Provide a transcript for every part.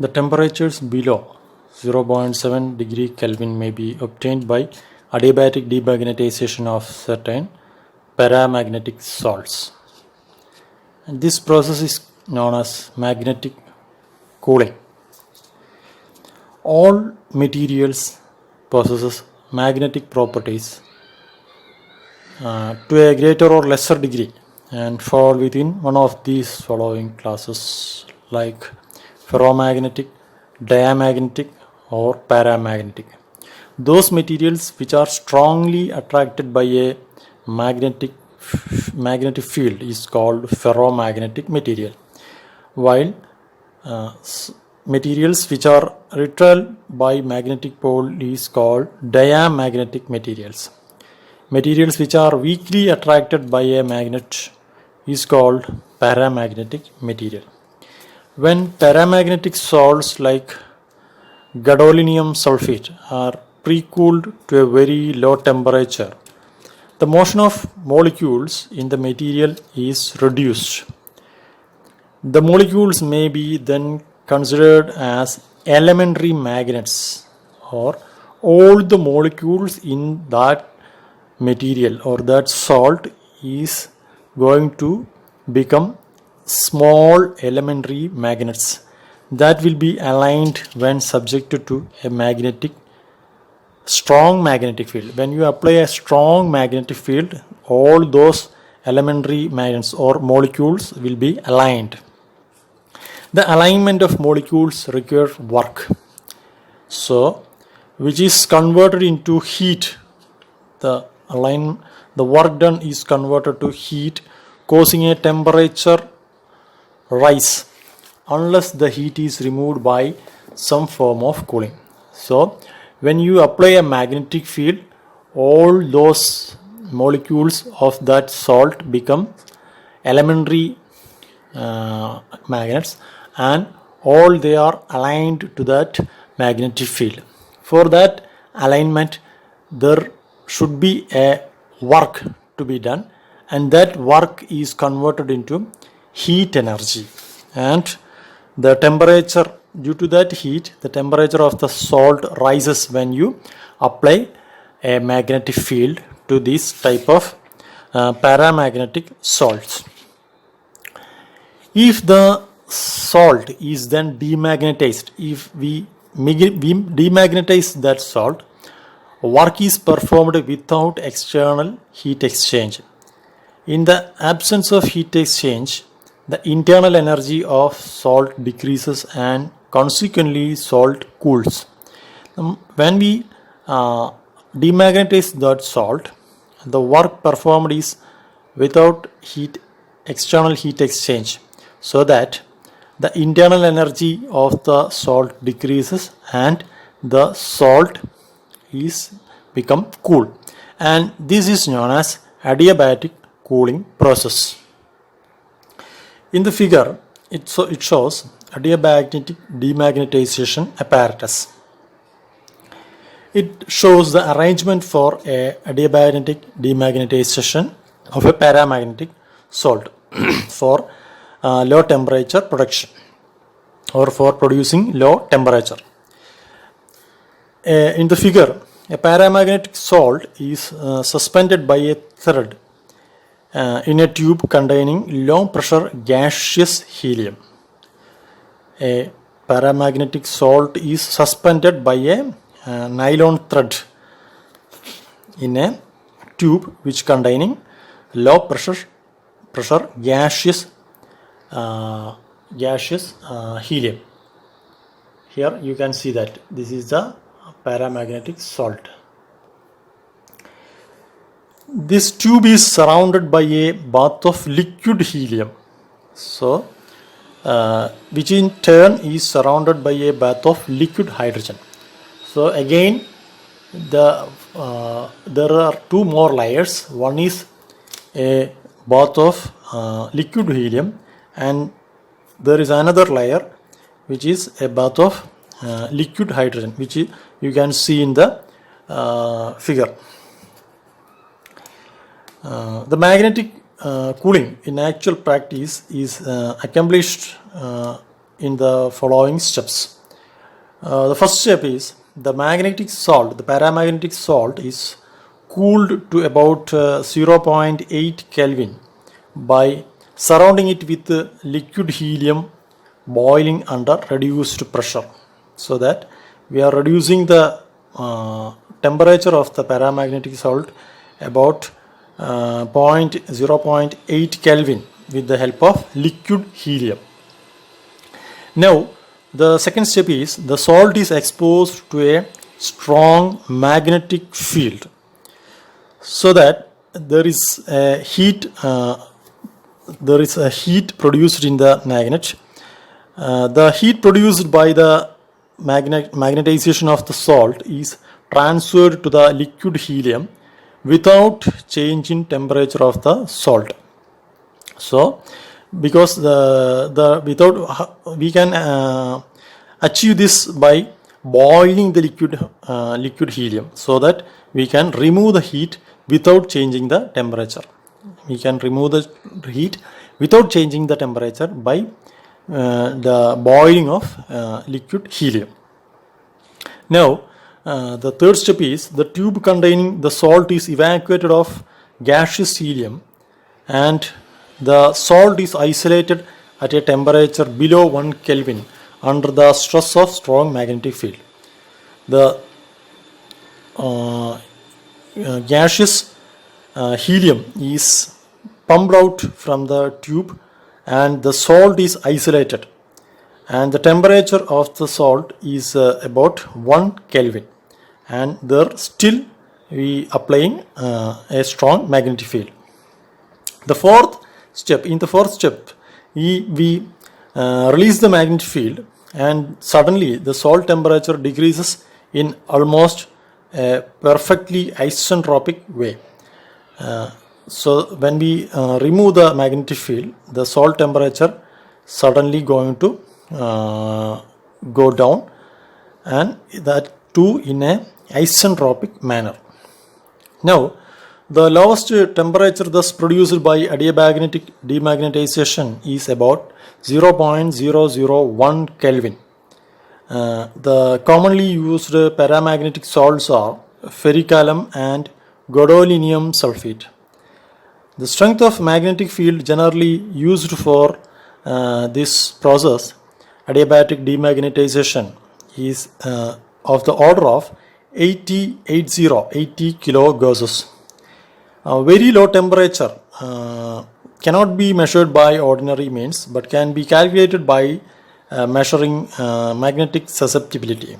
The temperatures below 0.7 degree Kelvin may be obtained by adiabatic demagnetization of certain paramagnetic salts. And this process is known as magnetic cooling. All materials possesses magnetic properties to a greater or lesser degree and fall within one of these following classes like ferromagnetic, diamagnetic or paramagnetic. Those materials which are strongly attracted by a magnetic field is called ferromagnetic material, while materials which are repelled by magnetic pole is called diamagnetic materials. Materials which are weakly attracted by a magnet is called paramagnetic material. When paramagnetic salts like gadolinium sulfate are pre-cooled to a very low temperature, the motion of molecules in the material is reduced. The molecules may be then considered as elementary magnets, or all the molecules in that material or that salt is going to become small elementary magnets that will be aligned when subjected to a strong magnetic field. When you apply a strong magnetic field, all those elementary magnets or molecules will be aligned. The alignment of molecules requires work, so which is converted into heat. The work done is converted to heat, causing a temperature rise unless the heat is removed by some form of cooling. So when you apply a magnetic field, all those molecules of that salt become elementary magnets, and all they are aligned to that magnetic field. For that alignment, there should be a work to be done, and that work is converted into heat energy, and the temperature, due to that heat, the temperature of the salt rises when you apply a magnetic field to this type of paramagnetic salts. If the salt is then demagnetized, if we demagnetize that salt, work is performed without external heat exchange. In the absence of heat exchange, the internal energy of salt decreases and consequently salt cools. When we demagnetize that salt, the work performed is without external heat exchange, so that the internal energy of the salt decreases and the salt is become cool, and this is known as adiabatic cooling process. In the figure, it shows adiabatic demagnetization apparatus. It shows the arrangement for a adiabatic demagnetization of a paramagnetic salt for low temperature production or for producing low temperature. In the figure, a paramagnetic salt is suspended by a thread in a tube containing low pressure gaseous helium. A paramagnetic salt is suspended by a nylon thread in a tube which containing low pressure gaseous helium. Here you can see that this is the paramagnetic salt. This tube is surrounded by a bath of liquid helium, so which in turn is surrounded by a bath of liquid hydrogen. So again, there are two more layers. One is a bath of liquid helium, and there is another layer which is a bath of liquid hydrogen, which you can see in the figure. The magnetic cooling in actual practice is accomplished in the following steps. The first step is the magnetic salt, the paramagnetic salt is cooled to about 0.8 Kelvin by surrounding it with liquid helium boiling under reduced pressure, so that we are reducing the temperature of the paramagnetic salt about 0.8 Kelvin with the help of liquid helium. Now the second step is the salt is exposed to a strong magnetic field, so that there is a heat produced in the magnet. The heat produced by the magnetization of the salt is transferred to the liquid helium without change in temperature of the salt. So because we can achieve this by boiling the liquid helium, so that we can remove the heat without changing the temperature. We can remove the heat without changing the temperature by the boiling of liquid helium. Now the third step is the tube containing the salt is evacuated of gaseous helium, and the salt is isolated at a temperature below 1 Kelvin under the stress of strong magnetic field. The gaseous helium is pumped out from the tube and the salt is isolated, and the temperature of the salt is about 1 Kelvin, and there still we applying a strong magnetic field. In the fourth step, we release the magnetic field, and suddenly the salt temperature decreases in almost a perfectly isentropic way. So when we remove the magnetic field, the salt temperature suddenly going to go down, and that too in a isentropic manner. Now the lowest temperature thus produced by adiabatic demagnetization is about 0.001 Kelvin. The commonly used paramagnetic salts are ferric alum and gadolinium sulfate. The strength of magnetic field generally used for this process, adiabatic demagnetization, is of the order of 80 kilogauss. Very low temperature cannot be measured by ordinary means, but can be calculated by measuring magnetic susceptibility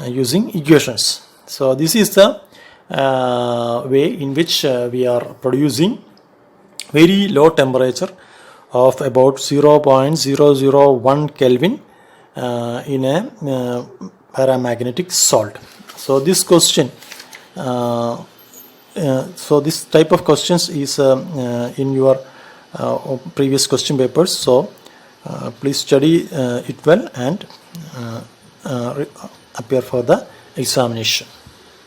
using equations. So this is the way in which we are producing very low temperature of about 0.001 Kelvin in a paramagnetic salt. So this question, so this type of questions is in your previous question papers. So please study it well and appear for the examination.